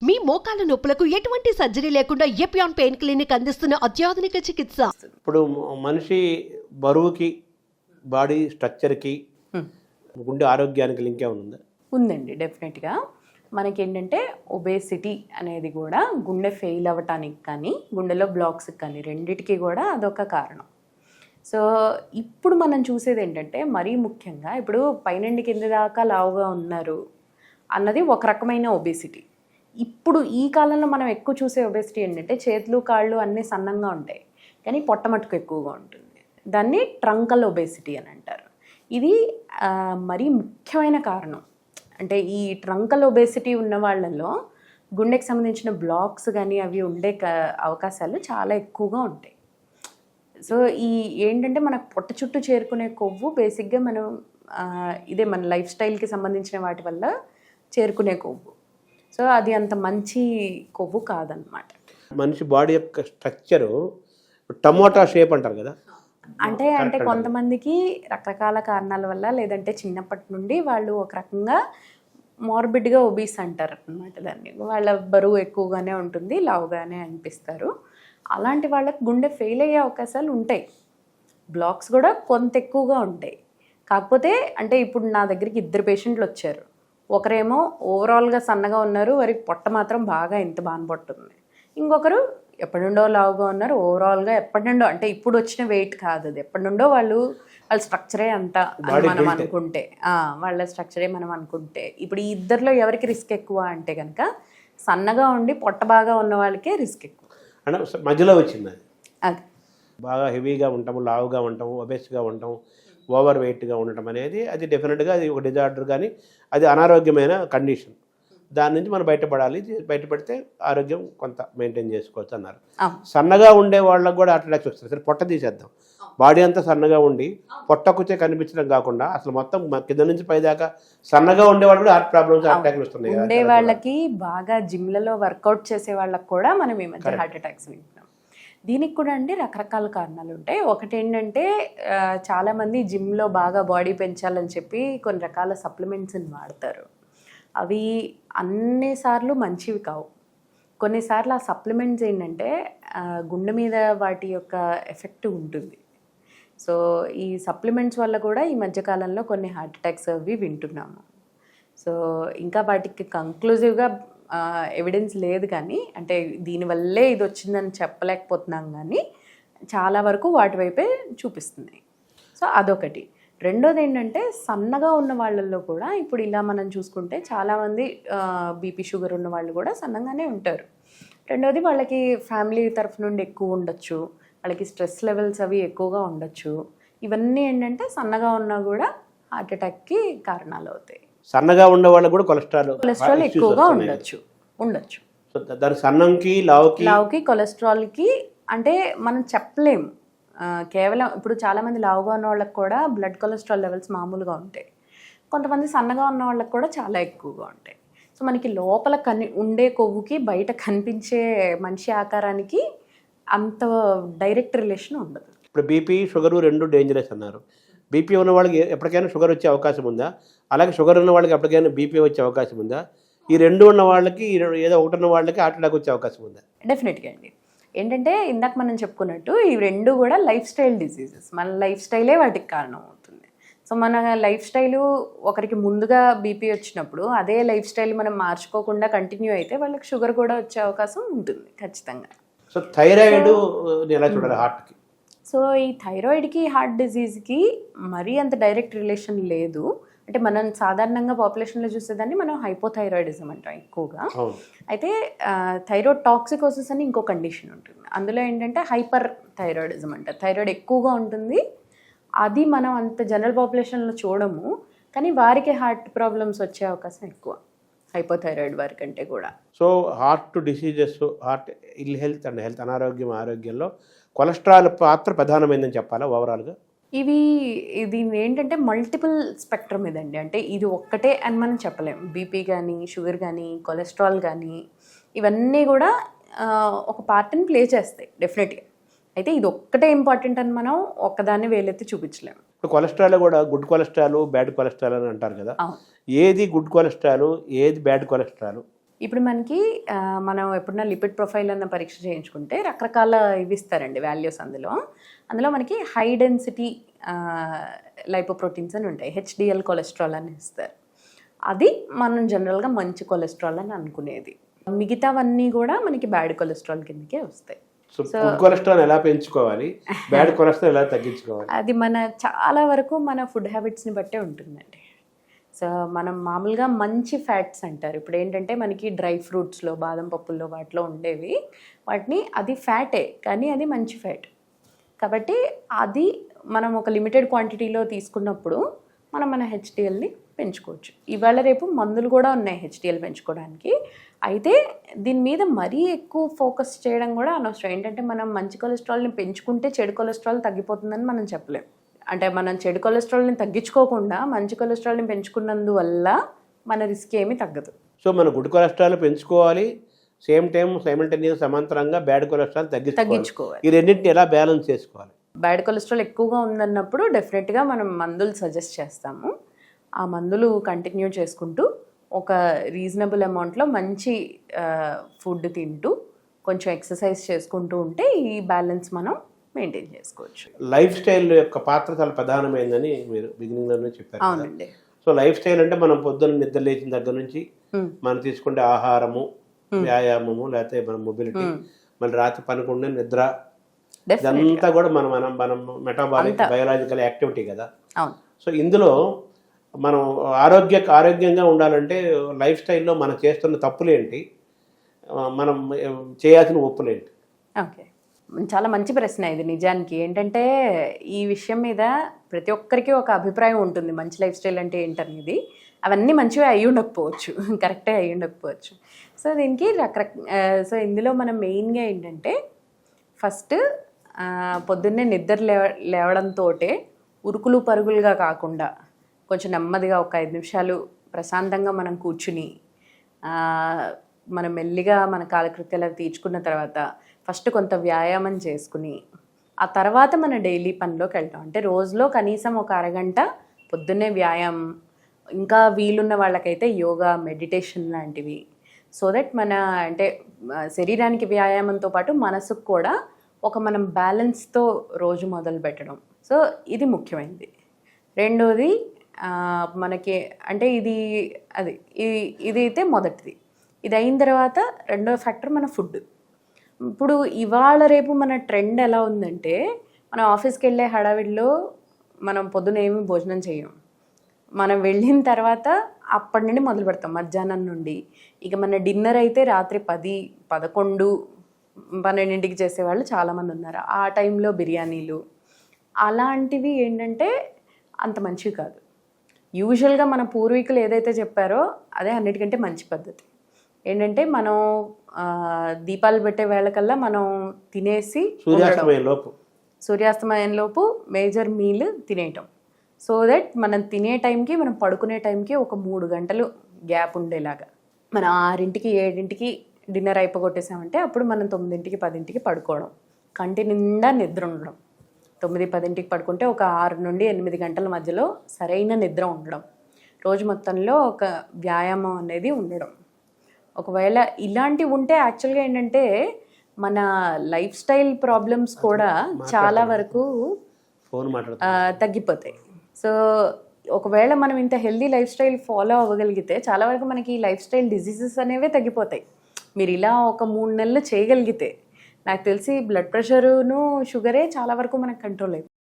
మీ మోకాల నొప్పులకు ఎటువంటి సర్జరీ లేకుండా ఎపియాన్ పెయిన్ క్లినిక్ అందిస్తున్న అత్యాధునిక చికిత్స. ఇప్పుడు మనిషి బరువుకి బాడీ స్ట్రక్చర్కి గుండె ఆరోగ్యానికి లింక్ ఏమైనా ఉందా? ఉందండి, డెఫినెట్గా. మనకేంటంటే ఒబేసిటీ అనేది కూడా గుండె ఫెయిల్ అవ్వటానికి కానీ గుండెలో బ్లాక్స్కి కానీ రెండిటికి కూడా అదొక కారణం. సో ఇప్పుడు మనం చూసేది ఏంటంటే మరీ ముఖ్యంగా ఇప్పుడు పైనుండి కింద దాకా లావుగా ఉన్నారు అన్నది ఒక రకమైన ఒబేసిటీ. ఇప్పుడు ఈ కాలంలో మనం ఎక్కువ చూసే ఒబేసిటీ ఏంటంటే చేతులు కాళ్ళు అన్నీ సన్నంగా ఉంటాయి కానీ పొట్ట మటుకు ఎక్కువగా ఉంటుంది. దాన్ని ట్రంకల్ ఒబేసిటీ అని అంటారు. ఇది మరీ ముఖ్యమైన కారణం. అంటే ఈ ట్రంకల్ ఒబేసిటీ ఉన్న వాళ్ళల్లో గుండెకి సంబంధించిన బ్లాక్స్ కానీ అవి ఉండే అవకాశాలు చాలా ఎక్కువగా ఉంటాయి. సో ఈ ఏంటంటే మన పొట్ట చుట్టూ చేరుకునే కొవ్వు బేసిక్గా మనం ఇదే మన లైఫ్ స్టైల్కి సంబంధించిన వాటి వల్ల చేరుకునే కొవ్వు. సో అది అంత మంచి కొవ్వు కాదనమాట. మనిషి బాడీ యొక్క స్ట్రక్చరు టమోటా షేప్ అంటారు కదా. అంటే కొంతమందికి రకరకాల కారణాల వల్ల లేదంటే చిన్నప్పటి నుండి వాళ్ళు ఒక రకంగా మార్బిడ్గా ఒబీస్ అంటారు అనమాట. దాన్ని వాళ్ళ బరువు ఎక్కువగానే ఉంటుంది, లావుగానే అనిపిస్తారు. అలాంటి వాళ్ళకి గుండె ఫెయిల్ అయ్యే అవకాశాలు ఉంటాయి. బ్లాక్స్ కూడా కొంత ఎక్కువగా ఉంటాయి. కాకపోతే అంటే ఇప్పుడు నా దగ్గరికి 2 పేషెంట్లు వచ్చారు. ఒకరేమో ఓవరాల్గా సన్నగా ఉన్నారు, వారికి పొట్ట మాత్రం బాగా ఇంత బాగా పొట్టుంది. ఇంకొకరు ఎప్పటి నుండో లావుగా ఉన్నారు, ఓవరాల్గా ఎప్పటి నుండో అంటే ఇప్పుడు వచ్చిన వెయిట్ కాదు అది, ఎప్పటి నుండో వాళ్ళ స్ట్రక్చరే అంత అని మనం అనుకుంటే వాళ్ళ స్ట్రక్చరే మనం అనుకుంటే ఇప్పుడు ఈ ఇద్దరిలో ఎవరికి రిస్క్ ఎక్కువ అంటే కనుక సన్నగా ఉండి పొట్ట బాగా ఉన్న వాళ్ళకే రిస్క్ ఎక్కువ. అంటే మధ్యలో వచ్చింది అది బాగా హెవీగా ఉంటాము, లావుగా ఉంటాము, ఒబేస్గా ఉంటాము, ఓవర్ వెయిట్గా ఉండటం అనేది అది డెఫినెట్గా అది ఒక డిజార్డర్, కానీ అది అనారోగ్యమైన కండిషన్. దాని నుంచి మనం బయటపడాలి. బయటపడితే ఆరోగ్యం కొంత మెయింటైన్ చేసుకోవచ్చు అన్నారు. సన్నగా ఉండే వాళ్ళకు కూడా హార్ట్ అటాక్స్ వస్తుంది. సరే పొట్ట తీసేద్దాం. బాడీ అంతా సన్నగా ఉండి పొట్టకుచ్చే కనిపించడం కాకుండా అసలు మొత్తం కింద నుంచి పైదాకా సన్నగా ఉండేవాళ్ళు కూడా హార్ట్ ప్రాబ్లమ్స్, హార్ట్ అటాక్స్ వస్తున్నాయి. ఉండే వాళ్ళకి బాగా జిమ్లలో వర్కౌట్ చేసే వాళ్ళకి కూడా మనం ఈ మధ్య హార్ట్ అటాక్స్ వింటున్నాం. దీనికి కూడా అండి రకరకాల కారణాలు ఉంటాయి. ఒకటి ఏంటంటే చాలామంది జిమ్లో బాగా బాడీ పెంచాలని చెప్పి కొన్ని రకాల సప్లిమెంట్స్ని వాడతారు. అవి అన్నిసార్లు మంచివి కావు. కొన్నిసార్లు ఆ సప్లిమెంట్స్ ఏంటంటే గుండె మీద వాటి యొక్క ఎఫెక్ట్ ఉంటుంది. సో ఈ సప్లిమెంట్స్ వల్ల కూడా ఈ మధ్యకాలంలో కొన్ని హార్ట్ అటాక్స్ అవి వింటున్నాము. సో ఇంకా వాటికి కంక్లూజివ్గా ఎవిడెన్స్ లేదు, కానీ అంటే దీనివల్లే ఇది వచ్చిందని చెప్పలేకపోతున్నాం, కానీ చాలా వరకు వాటి వైపే చూపిస్తున్నాయి. సో అదొకటి. రెండోది ఏంటంటే సన్నగా ఉన్న వాళ్ళల్లో కూడా ఇప్పుడు ఇలా మనం చూసుకుంటే చాలామంది బీపీ షుగర్ ఉన్న వాళ్ళు కూడా సన్నగానే ఉంటారు. రెండోది వాళ్ళకి ఫ్యామిలీ తరఫు నుండి ఎక్కువ ఉండొచ్చు, వాళ్ళకి స్ట్రెస్ లెవెల్స్ అవి ఎక్కువగా ఉండొచ్చు. ఇవన్నీ ఏంటంటే సన్నగా ఉన్నా కూడా హార్ట్ అటాక్కి కారణాలు అవుతాయి. సన్నగా ఉండే వాళ్ళకి కూడా కొలెస్ట్రాల్ ఎక్కువగా ఉండొచ్చు. సో దాని సన్నంకి లావుకి కొలెస్ట్రాల్కి అంటే మనం చెప్పలేము. కేవలం ఇప్పుడు చాలామంది లావుగా ఉన్న వాళ్ళకి కూడా బ్లడ్ కొలెస్ట్రాల్ లెవెల్స్ మామూలుగా ఉంటాయి. కొంతమంది సన్నగా ఉన్న వాళ్ళకి కూడా చాలా ఎక్కువగా ఉంటాయి. సో మనకి లోపల ఉండే కొవ్వుకి బయట కనిపించే మనిషి ఆకారానికి అంత డైరెక్ట్ రిలేషన్ ఉండదు. ఇప్పుడు బీపీ షుగర్ 2 డేంజరస్ అన్నారు. బీపీ ఉన్న వాళ్ళకి ఎప్పటికైనా షుగర్ వచ్చే అవకాశం ఉందా? అలాగే షుగర్ ఉన్న వాళ్ళకి ఎప్పటికైనా బీపీ వచ్చే అవకాశం ఉందా? ఈ 2 ఉన్న వాళ్ళకి ఏదో ఒకటి ఉన్న వాళ్ళకి హార్ట్ అటాక్ వచ్చే అవకాశం ఉందా? డెఫినెట్గా అండి. ఏంటంటే ఇందాక మనం చెప్పుకున్నట్టు ఈ 2 కూడా లైఫ్ స్టైల్ డిసీజెస్. మన లైఫ్ స్టైలే వాటికి కారణం అవుతుంది. సో మన లైఫ్ స్టైలు ఒకరికి ముందుగా బీపీ వచ్చినప్పుడు అదే లైఫ్ స్టైల్ మనం మార్చుకోకుండా కంటిన్యూ అయితే వాళ్ళకి షుగర్ కూడా వచ్చే అవకాశం ఉంటుంది ఖచ్చితంగా. సో థైరాయిడ్ ఎలా చూడాలి హార్ట్కి? సో ఈ థైరాయిడ్కి హార్ట్ డిజీజ్కి మరీ అంత డైరెక్ట్ రిలేషన్ లేదు. అంటే మనం సాధారణంగా పాపులేషన్లో చూసేదాన్ని మనం హైపోథైరాయిడిజం అంటాం ఎక్కువగా. అయితే థైరాయిడ్ టాక్సికోసిస్ అని ఇంకో కండిషన్ ఉంటుంది. అందులో ఏంటంటే హైపర్ థైరాయిడిజం అంటారు. థైరాయిడ్ ఎక్కువగా ఉంటుంది, అది మనం అంత జనరల్ పాపులేషన్లో చూడము, కానీ వారికి హార్ట్ ప్రాబ్లమ్స్ వచ్చే అవకాశం ఎక్కువ హైపోథైరాయిడ్ వారి కంటే కూడా. So heart diseases, heart ill health and health ఆరోగ్యంలో కొలెస్ట్రాల్ పాత్ర ప్రధానమైందని చెప్పాలా ఓవరాల్గా? దీన్ని ఏంటంటే మల్టిపుల్ స్పెక్ట్రమ్ ఇదండి. అంటే ఇది ఒక్కటే అని మనం చెప్పలేం. బీపీ కానీ షుగర్ కానీ కొలెస్ట్రాల్ కానీ ఇవన్నీ కూడా ఒక పార్ట్ని ప్లే చేస్తాయి డెఫినెట్గా. అయితే ఇది ఒక్కటే ఇంపార్టెంట్ అని మనం ఒక్కదాన్ని వేలెత్తి చూపించలేము. ఇప్పుడు కొలెస్ట్రాల్ కూడా గుడ్ కొలెస్ట్రాల్, బ్యాడ్ కొలెస్ట్రాల్ అని అంటారు కదా. ఏది గుడ్ కొలెస్ట్రాల్, ఏది బ్యాడ్ కొలెస్ట్రాల్? ఇప్పుడు మనకి మనం ఎప్పుడన్నా లిపిడ్ ప్రొఫైల్ అన్న పరీక్ష చేయించుకుంటే రకరకాల ఇవి ఇస్తారండి వాల్యూస్. అందులో మనకి హై డెన్సిటీ లైపోప్రోటీన్స్ అని ఉంటాయి, హెచ్డిఎల్ కొలెస్ట్రాల్ అని ఇస్తారు. అది మనం జనరల్గా మంచి కొలెస్ట్రాల్ అని అనుకునేది. మిగతావన్నీ కూడా మనకి బ్యాడ్ కొలెస్ట్రాల్ కిందకే వస్తాయి. సో గుడ్ కొలెస్ట్రాల్ ఎలా పెంచుకోవాలి, బ్యాడ్ కొలెస్ట్రాల్ ఎలా తగ్గించుకోవాలి? అది మన చాలా వరకు మన ఫుడ్ హ్యాబిట్స్ని బట్టే ఉంటుందండి. సో మనం మామూలుగా మంచి ఫ్యాట్స్ అంటారు. ఇప్పుడు ఏంటంటే మనకి డ్రై ఫ్రూట్స్లో, బాదం పప్పుల్లో వాటిలో ఉండేవి, అది ఫ్యాటే కానీ అది మంచి ఫ్యాట్ కాబట్టి అది మనం ఒక లిమిటెడ్ క్వాంటిటీలో తీసుకున్నప్పుడు మన హెచ్డిఎల్ని పెంచుకోవచ్చు. ఇవాళ రేపు మందులు కూడా ఉన్నాయి హెచ్డిఎల్ పెంచుకోవడానికి. అయితే దీని మీద మరీ ఎక్కువ ఫోకస్ చేయడం కూడా అనవసరం. ఏంటంటే మనం మంచి కొలెస్ట్రాల్ని పెంచుకుంటే చెడు కొలెస్ట్రాల్ తగ్గిపోతుందని మనం చెప్పలేం. అంటే మనం చెడు కొలెస్ట్రాల్ని తగ్గించుకోకుండా మంచి కొలెస్ట్రాల్ని పెంచుకున్నందువల్ల మన రిస్క్ ఏమీ తగ్గదు. సో మన గుడ్ కొలెస్ట్రాల్ పెంచుకోవాలి, సేమ్ టైం సైమల్టేనియస్ సమాంతరంగా బ్యాడ్ కొలెస్ట్రాల్ తగ్గించుకోవాలి. ఈ రెండింటిని ఎలా బ్యాలెన్స్ చేసుకోవాలి? బ్యాడ్ కొలెస్ట్రాల్ ఎక్కువగా ఉందన్నప్పుడు డెఫినెట్గా మనం మందులు సజెస్ట్ చేస్తాము. ఆ మందులు కంటిన్యూ చేసుకుంటూ ఒక రీజనబుల్ అమౌంట్లో మంచి ఫుడ్ తింటూ కొంచెం ఎక్సర్సైజ్ చేసుకుంటూ ఉంటే ఈ బ్యాలెన్స్ మనం మెయింటైన్ చేసుకోవచ్చు. లైఫ్ స్టైల్ యొక్క పాత్ర చాలా ప్రధానమైందని మీరు బిగినింగ్లోనే చెప్పారు. అవునండి. సో లైఫ్ స్టైల్ అంటే మనం పొద్దున్న నిద్ర లేచిన దగ్గర నుంచి మనం తీసుకుంటే ఆహారము, వ్యాయామము, లేకపోతే మన మొబిలిటీ, మళ్ళీ రాత్రి పనుకుండే నిద్ర, ఇదంతా కూడా మనం మెటాబాలిక్ బయోలాజికల్ యాక్టివిటీ కదా. సో ఇందులో మనం ఆరోగ్యంగా ఉండాలంటే లైఫ్ స్టైల్లో మనం చేస్తున్న తప్పులేంటి, మనం చేయాల్సిన ఒప్పులేంటి? ఓకే, చాలా మంచి ప్రశ్న ఇది. నిజానికి ఏంటంటే ఈ విషయం మీద ప్రతి ఒక్కరికి ఒక అభిప్రాయం ఉంటుంది, మంచి లైఫ్ స్టైల్ అంటే ఏంటనేది. అవన్నీ మంచిగా అయ్యి ఉండకపోవచ్చు, కరెక్టే అయ్యి ఉండకపోవచ్చు. సో దీనికి సో ఇందులో మనం మెయిన్గా ఏంటంటే ఫస్ట్ పొద్దున్నే నిద్ర లేవడంతో ఉరుకులు పరుగులుగా కాకుండా కొంచెం నెమ్మదిగా ఒక 5 నిమిషాలు ప్రశాంతంగా మనం కూర్చుని మనం మెల్లిగా మన కాలకృత్యాలు తీర్చుకున్న తర్వాత ఫస్ట్ కొంత వ్యాయామం చేసుకుని ఆ తర్వాత మన డైలీ పనిలోకి వెళ్తాం. అంటే రోజులో కనీసం ఒక అరగంట పొద్దున్నే వ్యాయామం, ఇంకా వీలున్న వాళ్ళకైతే యోగా, మెడిటేషన్ లాంటివి. సో దట్ మన అంటే శరీరానికి వ్యాయామంతో పాటు మనసుకు కూడా ఒక మనం బ్యాలెన్స్తో రోజు మొదలు పెట్టడం. సో ఇది ముఖ్యమైనది. రెండోది మనకి అంటే ఇది అయితే మొదటిది. ఇది అయిన తర్వాత రెండో ఫ్యాక్టర్ మన ఫుడ్. ఇప్పుడు ఇవాళ రేపు మన ట్రెండ్ ఎలా ఉందంటే మనం ఆఫీస్కి వెళ్ళే హడావిడిలో మనం పొద్దున ఏమి భోజనం చేయం. మనం వెళ్ళిన తర్వాత అప్పటి నుండి మొదలు పెడతాం, మధ్యాహ్నం నుండి. ఇక మన డిన్నర్ అయితే రాత్రి 10, 11, 12ంటికి చేసేవాళ్ళు చాలామంది ఉన్నారు. ఆ టైంలో బిర్యానీలు అలాంటివి ఏంటంటే అంత మంచివి కాదు. యూజువల్గా మన పూర్వీకులు ఏదైతే చెప్పారో అదే అన్నిటికంటే మంచి పద్ధతి. ఏంటంటే మనం దీపాలు పెట్టే వేళకల్లా మనం తినేసి సూర్యాస్తమయంలోపు మేజర్ మీల్ తినేయటం. సో దట్ మనం తినే టైంకి, మనం పడుకునే టైంకి ఒక 3 గంటలు గ్యాప్ ఉండేలాగా. మనం 6ంటికి 7ంటికి డిన్నర్ అయిపోగొట్టేసామంటే అప్పుడు మనం 9ంటికి 10ంటికి పడుకోవడం, కంటి నిండా నిద్ర ఉండడం. 9, 10ంటికి పడుకుంటే ఒక 6 నుండి 8 గంటల మధ్యలో సరైన నిద్ర ఉండడం, రోజు మొత్తంలో ఒక వ్యాయామం అనేది ఉండడం. ఒకవేళ ఇలాంటివి ఉంటే యాక్చువల్గా ఏంటంటే మన లైఫ్ స్టైల్ ప్రాబ్లమ్స్ కూడా చాలా వరకు తగ్గిపోతాయి. సో ఒకవేళ మనం ఇంత హెల్దీ లైఫ్ స్టైల్ ఫాలో అవ్వగలిగితే చాలా వరకు మనకి లైఫ్ స్టైల్ డిసీజెస్ అనేవే తగ్గిపోతాయి. మీరు ఇలా ఒక 3 నెలలు చేయగలిగితే నాకు తెలిసి బ్లడ్ ప్రెషరును షుగరే చాలా వరకు మనకు కంట్రోల్ అయిపోతుంది.